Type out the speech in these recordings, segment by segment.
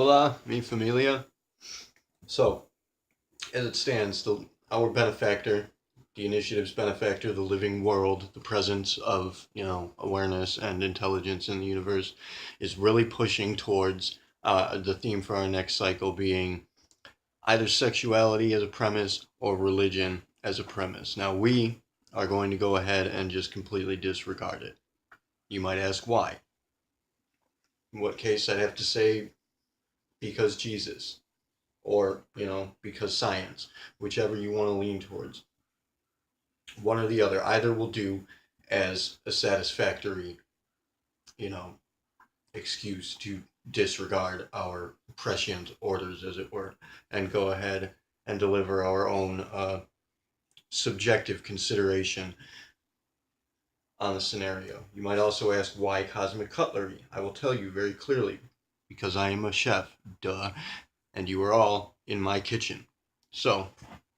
Hola, mi familia. So, as it stands, our benefactor, the initiative's benefactor, the living world, the presence of, awareness and intelligence in the universe, is really pushing towards the theme for our next cycle being either sexuality as a premise or religion as a premise. Now, we are going to go ahead and just completely disregard it. You might ask why. In what case, I'd have to say because Jesus, or because science, whichever you want to lean towards. One or the other, either will do as a satisfactory you know excuse to disregard our prescient orders, as it were, and go ahead and deliver our own subjective consideration on the scenario. You might also ask, why cosmic cutlery? I will tell you very clearly, because I am a chef, duh, and you are all in my kitchen. So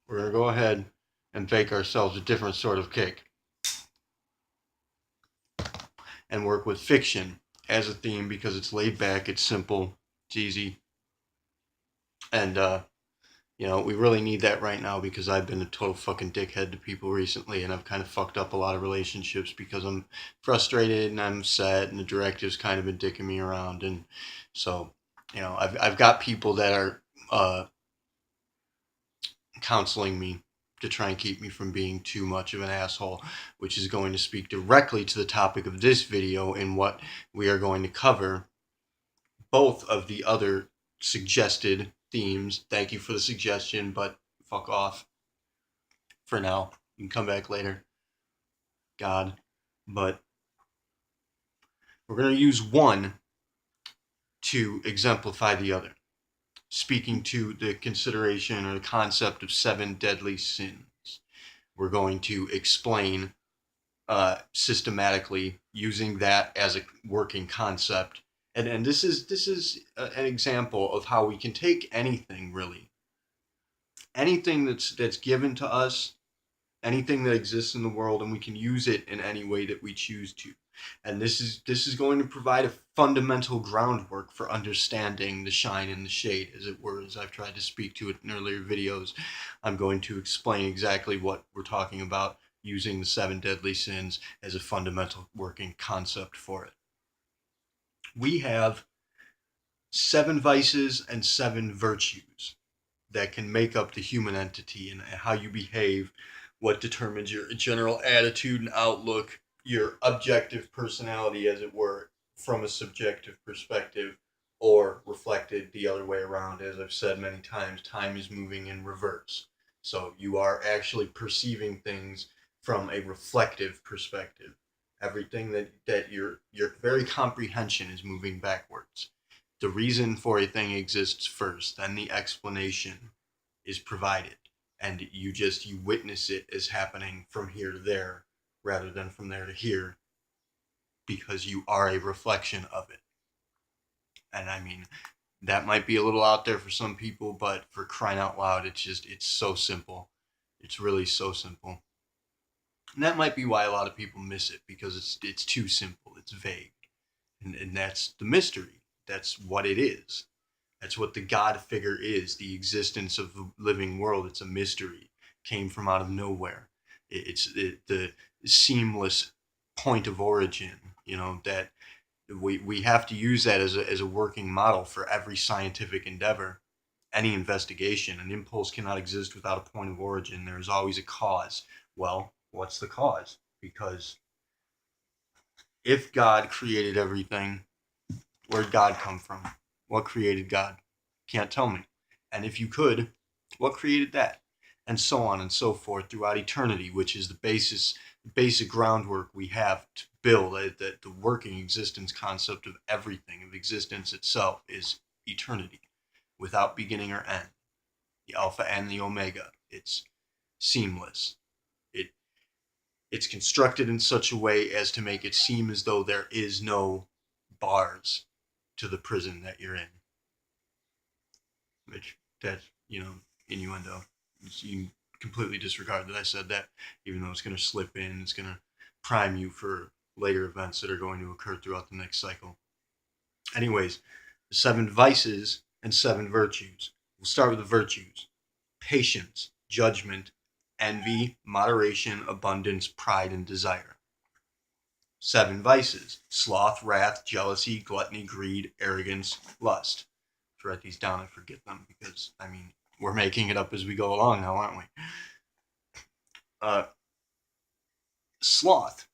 we're going to go ahead and bake ourselves a different sort of cake and work with fiction as a theme because it's laid back, it's simple, it's easy. And, we really need that right now because I've been a total fucking dickhead to people recently, and I've kind of fucked up a lot of relationships because I'm frustrated and I'm sad, and the directive's kind of been dicking me around. And so, I've got people that are counseling me to try and keep me from being too much of an asshole, which is going to speak directly to the topic of this video and what we are going to cover. Both of the other suggested themes. Thank you for the suggestion, but fuck off for now. You can come back later. God. But we're going to use one to exemplify the other, speaking to the consideration or the concept of 7 deadly sins. We're going to explain systematically using that as a working concept. And this is an example of how we can take anything, really, anything that's given to us, anything that exists in the world, and we can use it in any way that we choose to. And this is going to provide a fundamental groundwork for understanding the shine and the shade, as it were, as I've tried to speak to it in earlier videos. I'm going to explain exactly what we're talking about using the 7 deadly sins as a fundamental working concept for it. We have 7 vices and 7 virtues that can make up the human entity, and how you behave, what determines your general attitude and outlook, your objective personality, as it were, from a subjective perspective, or reflected the other way around. As I've said many times, time is moving in reverse. So you are actually perceiving things from a reflective perspective. Everything that your very comprehension is moving backwards. The reason for a thing exists first, then the explanation is provided, and you witness it as happening from here to there rather than from there to here, because you are a reflection of it. And I mean, that might be a little out there for some people, but for crying out loud, it's so simple. It's really so simple. And that might be why a lot of people miss it, because it's too simple, it's vague. And that's the mystery. That's what it is. That's what the God figure is. The existence of the living world. It's a mystery. Came from out of nowhere. It's the seamless point of origin. That we have to use that as a working model for every scientific endeavor, any investigation. An impulse cannot exist without a point of origin. There is always a cause. Well, what's the cause? Because if God created everything, where'd God come from? What created God? Can't tell me. And if you could, what created that? And so on and so forth throughout eternity, which is the basic groundwork we have to build. That the working existence concept of everything, of existence itself, is eternity, without beginning or end. The alpha and the omega. It's seamless. It's constructed in such a way as to make it seem as though there is no bars to the prison that you're in. Which, that's, innuendo. You completely disregard that I said that, even though it's going to slip in, it's going to prime you for later events that are going to occur throughout the next cycle. Anyways, the 7 vices and 7 virtues. We'll start with the virtues: patience, judgment, envy, moderation, abundance, pride, and desire. 7 vices: sloth, wrath, jealousy, gluttony, greed, arrogance, lust. To write these down, I forget them because, I mean, we're making it up as we go along now, aren't we? Uh, Sloth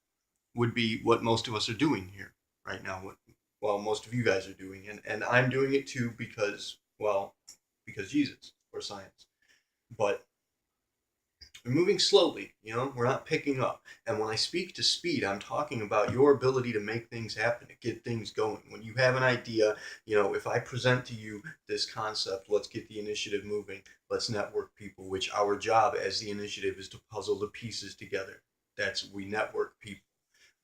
would be what most of us are doing here right now. Well, most of you guys are doing, and I'm doing it too because, well, because Jesus or science. But we're moving slowly, we're not picking up. And when I speak to speed, I'm talking about your ability to make things happen, to get things going. When you have an idea, if I present to you this concept, let's get the initiative moving, let's network people, which our job as the initiative is to puzzle the pieces together. We network people.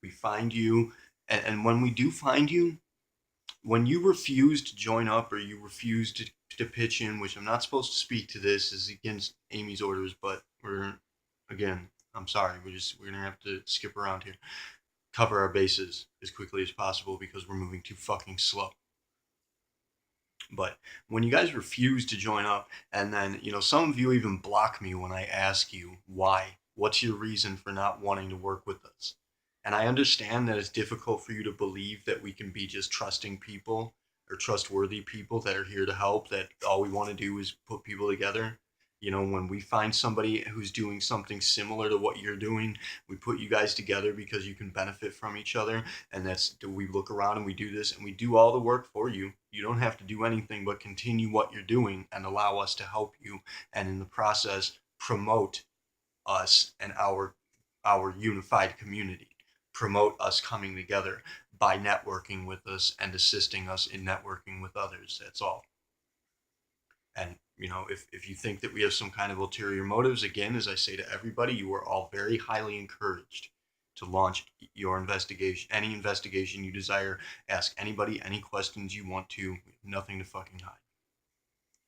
We find you, and when we do find you, when you refuse to join up or you refuse to pitch in, which I'm not supposed to speak to, this is against Amy's orders, but again, I'm sorry, we're gonna have to skip around here, cover our bases as quickly as possible because we're moving too fucking slow. But when you guys refuse to join up, and then some of you even block me when I ask you why, what's your reason for not wanting to work with us? And I understand that it's difficult for you to believe that we can be just trusting people or trustworthy people that are here to help, that all we want to do is put people together. When we find somebody who's doing something similar to what you're doing, we put you guys together because you can benefit from each other. And we look around and we do this and we do all the work for you. You don't have to do anything but continue what you're doing and allow us to help you. And in the process, promote us and our unified community. Promote us coming together by networking with us and assisting us in networking with others. That's all. And if you think that we have some kind of ulterior motives, again, as I say to everybody, you are all very highly encouraged to launch your investigation, any investigation you desire. Ask anybody any questions you want to. Nothing to fucking hide.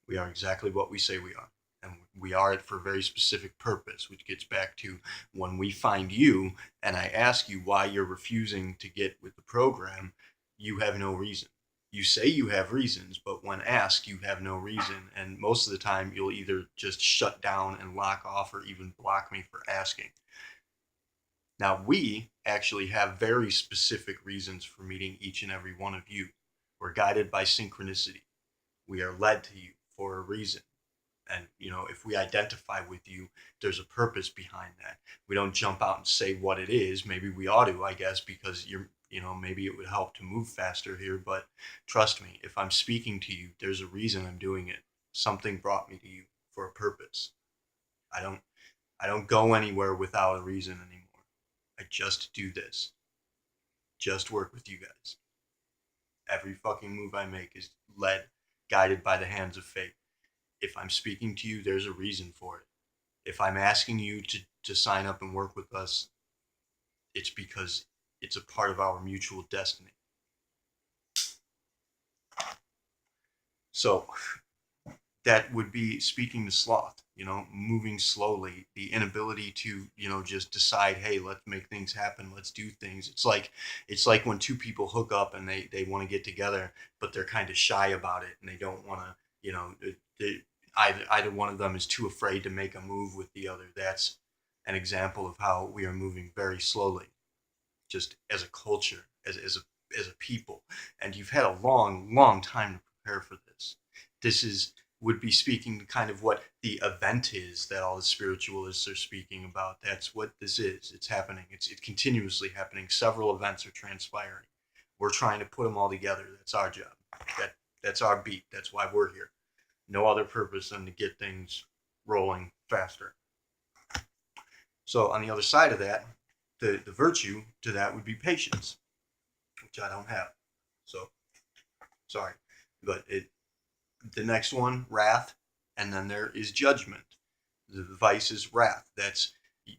We are exactly what we say we are. And we are it for a very specific purpose, which gets back to when we find you and I ask you why you're refusing to get with the program, you have no reason. You say you have reasons, but when asked, you have no reason. And most of the time, you'll either just shut down and lock off or even block me for asking. Now, we actually have very specific reasons for meeting each and every one of you. We're guided by synchronicity. We are led to you for a reason. And if we identify with you, there's a purpose behind that. We don't jump out and say what it is. Maybe we ought to, I guess, because maybe it would help to move faster here. But trust me, if I'm speaking to you, there's a reason I'm doing it. Something brought me to you for a purpose. I don't go anywhere without a reason anymore. I just do this. Just work with you guys. Every fucking move I make is guided by the hands of fate. If I'm speaking to you, there's a reason for it. If I'm asking you to sign up and work with us, it's because it's a part of our mutual destiny. So that would be speaking to sloth, moving slowly, the inability to, just decide, hey, let's make things happen, let's do things. It's like when two people hook up and they want to get together, but they're kind of shy about it and they don't want to, either one of them is too afraid to make a move with the other. That's an example of how we are moving very slowly, just as a culture, as a people. And you've had a long time to prepare for this. This would be speaking to kind of what the event is that all the spiritualists are speaking about. That's what this is. It's happening. It's continuously happening. Several events are transpiring. We're trying to put them all together. That's our job. That's our beat. That's why we're here. No other purpose than to get things rolling faster. So on the other side of that, the virtue to that would be patience, which I don't have. So sorry. But the next one, wrath, and then there is judgment. The vice is wrath. That's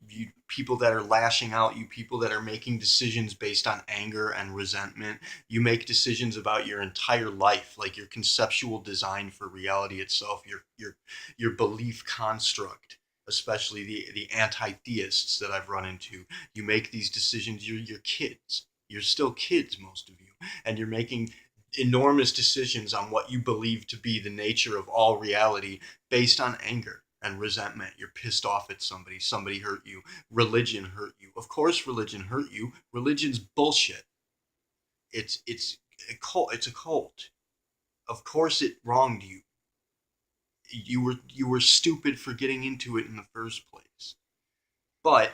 you people that are lashing out, you people that are making decisions based on anger and resentment. You make decisions about your entire life, like your conceptual design for reality itself, your belief construct, especially the anti-theists that I've run into. You make these decisions, you're kids. You're still kids, most of you, and you're making enormous decisions on what you believe to be the nature of all reality based on anger and resentment. You're pissed off at somebody. Somebody hurt you. Religion hurt you. Of course, religion hurt you. Religion's bullshit. It's a cult. It's a cult. Of course, it wronged you. You were stupid for getting into it in the first place. But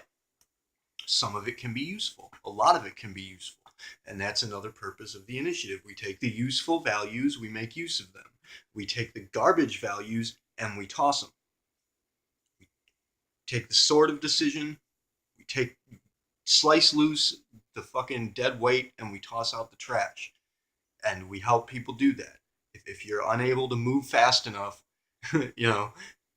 some of it can be useful. A lot of it can be useful. And that's another purpose of the initiative. We take the useful values, we make use of them. We take the garbage values and we toss them. We take the sword of decision, we take slice loose the fucking dead weight and we toss out the trash. And we help people do that. If you're unable to move fast enough, you know,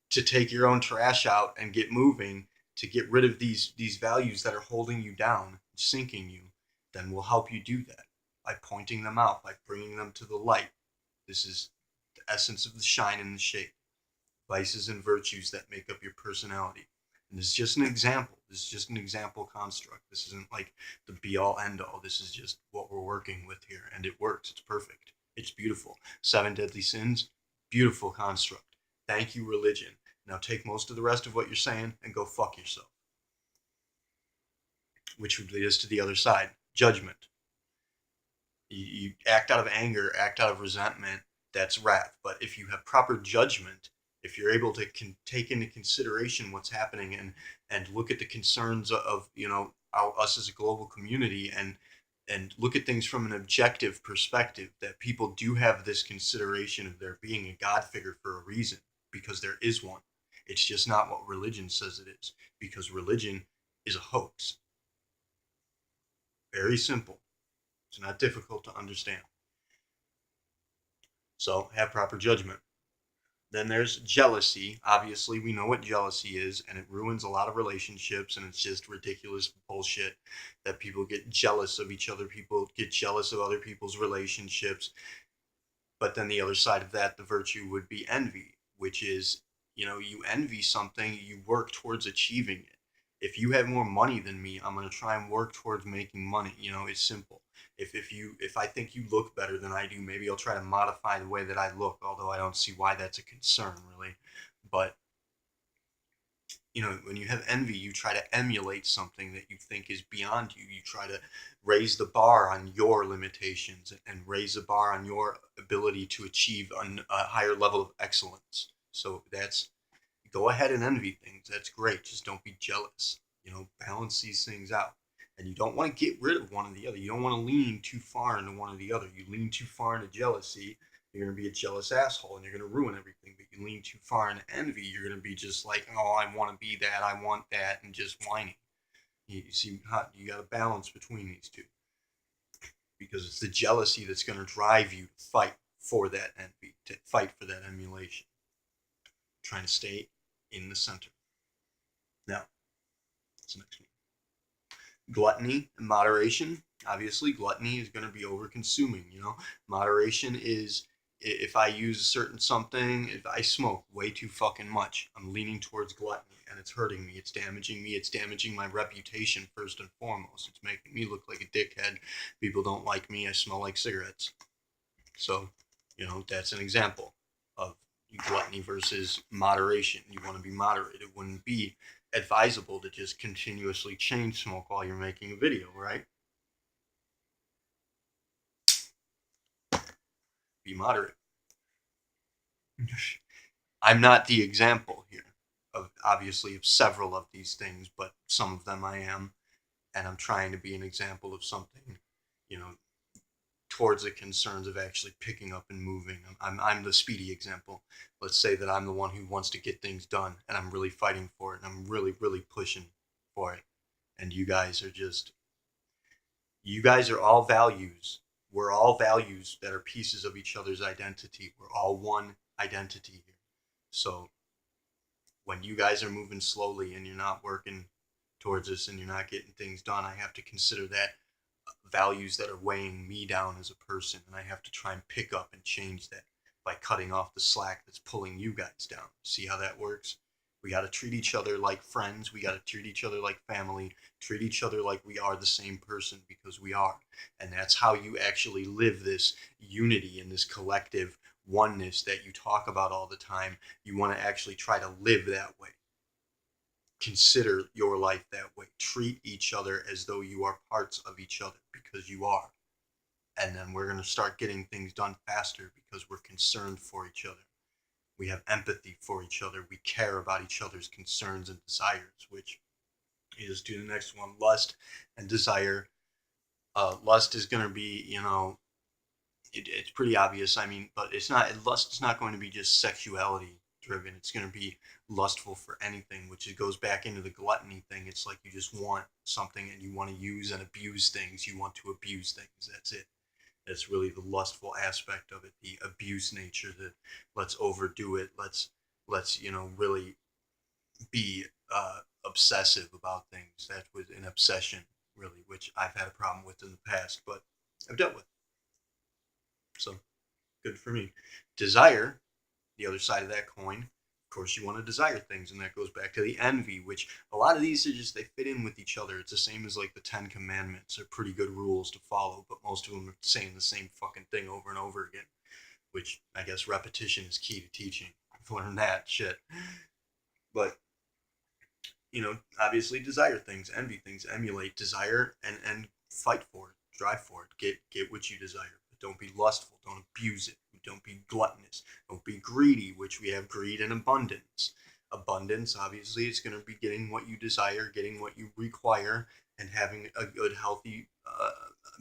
to take your own trash out and get moving, to get rid of these values that are holding you down, sinking you, then we'll help you do that by pointing them out, by bringing them to the light. This is the essence of the shine and the shape, vices and virtues that make up your personality. And this is just an example. This is just an example construct. This isn't like the be all end all. This is just what we're working with here. And it works. It's perfect. It's beautiful. 7 deadly sins, beautiful construct. Thank you, religion. Now take most of the rest of what you're saying and go fuck yourself. Which would lead us to the other side, judgment. You act out of anger, act out of resentment, that's wrath. But if you have proper judgment, if you're able to take into consideration what's happening and look at the concerns of us as a global community and look at things from an objective perspective, that people do have this consideration of there being a God figure for a reason, because there is one. It's just not what religion says it is, because religion is a hoax. Very simple. It's not difficult to understand. So have proper judgment. Then there's jealousy. Obviously, we know what jealousy is, and it ruins a lot of relationships, and it's just ridiculous bullshit that people get jealous of each other. People get jealous of other people's relationships. But then the other side of that, the virtue would be envy, which is, you envy something, you work towards achieving it. If you have more money than me, I'm going to try and work towards making money. It's simple. If I think you look better than I do, maybe I'll try to modify the way that I look, although I don't see why that's a concern really. But when you have envy, you try to emulate something that you think is beyond you. You try to raise the bar on your limitations and raise the bar on your ability to achieve a higher level of excellence. So go ahead and envy things. That's great. Just don't be jealous. Balance these things out. And you don't want to get rid of one or the other. You don't want to lean too far into one or the other. You lean too far into jealousy, you're going to be a jealous asshole and you're going to ruin everything. But you lean too far into envy, you're going to be just like, oh, I want to be that, I want that, and just whining. You see, you got to balance between these two. Because it's the jealousy that's going to drive you to fight for that envy, to fight for that emulation. Trying to stay in the center. Now, what's the next one? Gluttony and moderation. Obviously, gluttony is going to be over consuming. Moderation is, if I use a certain something, if I smoke way too fucking much, I'm leaning towards gluttony and it's hurting me. It's damaging me. It's damaging my reputation first and foremost. It's making me look like a dickhead. People don't like me. I smell like cigarettes. So, that's an example of gluttony versus moderation. You want to be moderate. It wouldn't be advisable to just continuously chain smoke while you're making a video, right? Be moderate. I'm not the example here of several of these things, but some of them I am, and I'm trying to be an example of something, towards the concerns of actually picking up and moving. I'm the speedy example. Let's say that I'm the one who wants to get things done, and I'm really fighting for it, and I'm really, really pushing for it. And you guys are all values. We're all values that are pieces of each other's identity. We're all one identity here. So when you guys are moving slowly and you're not working towards this and you're not getting things done, I have to consider that values that are weighing me down as a person, and I have to try and pick up and change that by cutting off the slack that's pulling you guys down. See how that works? We got to treat each other like friends. We got to treat each other like family. Treat each other like we are the same person, because we are. And that's how you actually live this unity and this collective oneness that you talk about all the time. You want to actually try to live that way. Consider your life that way. Treat each other as though you are parts of each other, because you are. And then we're going to start getting things done faster because we're concerned for each other. We have empathy for each other. We care about each other's concerns and desires, which is to the next one, lust and desire. Lust is going to be, it's pretty obvious. I mean, but it's not, lust is not going to be just sexuality driven. It's going to be lustful for anything, which it goes back into the gluttony thing. It's like you just want something and you want to use and abuse things. You want to abuse things. That's it. That's really the lustful aspect of it, the abuse nature, that let's overdo it. Let's really be obsessive about things. That was an obsession, really, which I've had a problem with in the past, but I've dealt with. So good for me. Desire, the other side of that coin. Of course, you want to desire things, and that goes back to the envy, which a lot of these are just, they fit in with each other. It's the same as like the 10 Commandments. They're pretty good rules to follow, but most of them are saying the same fucking thing over and over again, which I guess repetition is key to teaching. I've learned that shit. But obviously desire things, envy things, emulate, desire, and fight for it, drive for it, get what you desire. But don't be lustful, don't abuse it, don't be gluttonous, don't be greedy, which we have greed and abundance. Abundance, obviously, is going to be getting what you desire, getting what you require, and having a good, healthy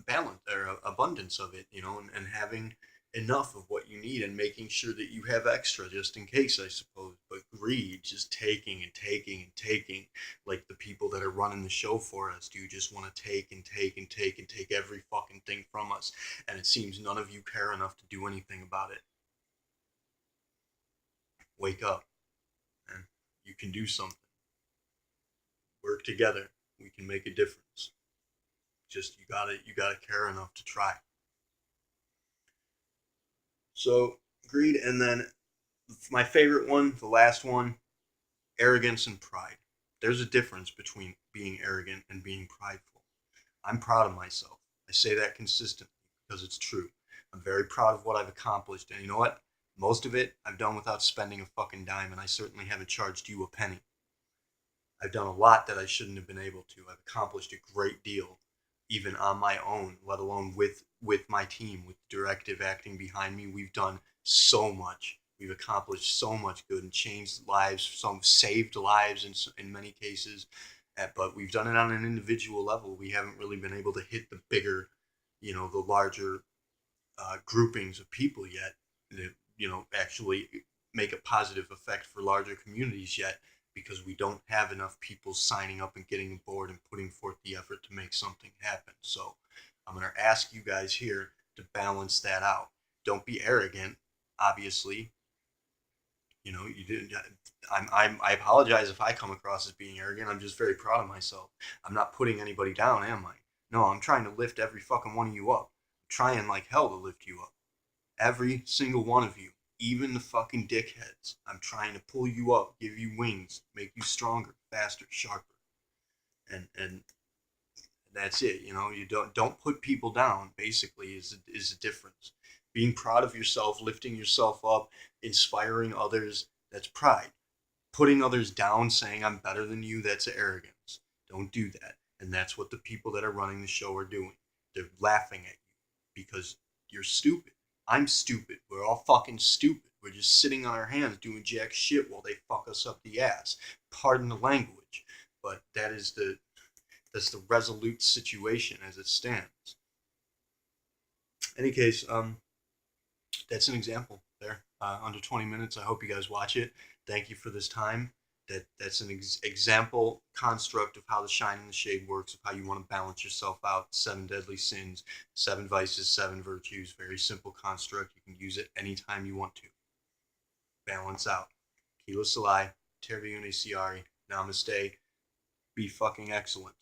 balance or abundance of it, and having enough of what you need and making sure that you have extra just in case, I suppose. But greed, just taking and taking and taking, like the people that are running the show for us do, just want to take and take and take and take every fucking thing from us. And it seems none of you care enough to do anything about it. Wake up, and you can do something. Work together. We can make a difference. Just you gotta care enough to try. So greed, and then my favorite one, the last one, arrogance and pride. There's a difference between being arrogant and being prideful. I'm proud of myself. I say that consistently because it's true. I'm very proud of what I've accomplished. And you know what? Most of it I've done without spending a fucking dime, and I certainly haven't charged you a penny. I've done a lot that I shouldn't have been able to. I've accomplished a great deal, even on my own, let alone with my team, with Directive acting behind me. We've done so much. We've accomplished so much good and changed lives, some saved lives in many cases. But we've done it on an individual level. We haven't really been able to hit the bigger, the larger groupings of people yet. That, actually make a positive effect for larger communities yet, because we don't have enough people signing up and getting aboard and putting forth the effort to make something happen. So I'm going to ask you guys here to balance that out. Don't be arrogant, obviously. You didn't. I apologize if I come across as being arrogant. I'm just very proud of myself. I'm not putting anybody down, am I? No, I'm trying to lift every fucking one of you up. I'm trying like hell to lift you up. Every single one of you, even the fucking dickheads. I'm trying to pull you up, give you wings, make you stronger, faster, sharper. And that's it. You don't put people down. Basically, is the difference. Being proud of yourself, lifting yourself up, inspiring others. That's pride. Putting others down, saying I'm better than you. That's arrogance. Don't do that. And that's what the people that are running the show are doing. They're laughing at you because you're stupid. I'm stupid. We're all fucking stupid. We're just sitting on our hands doing jack shit while they fuck us up the ass. Pardon the language, but that's the resolute situation as it stands. Any case, that's an example there. Under 20 minutes. I hope you guys watch it. Thank you for this time. That's an example construct of how the shine and the shade works, of how you want to balance yourself out. 7 deadly sins, 7 vices, 7 virtues. Very simple construct. You can use it anytime you want to. Balance out. Kila Salai, Terviune Siari, Namaste. Be fucking excellent.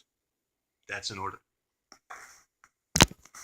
That's in order.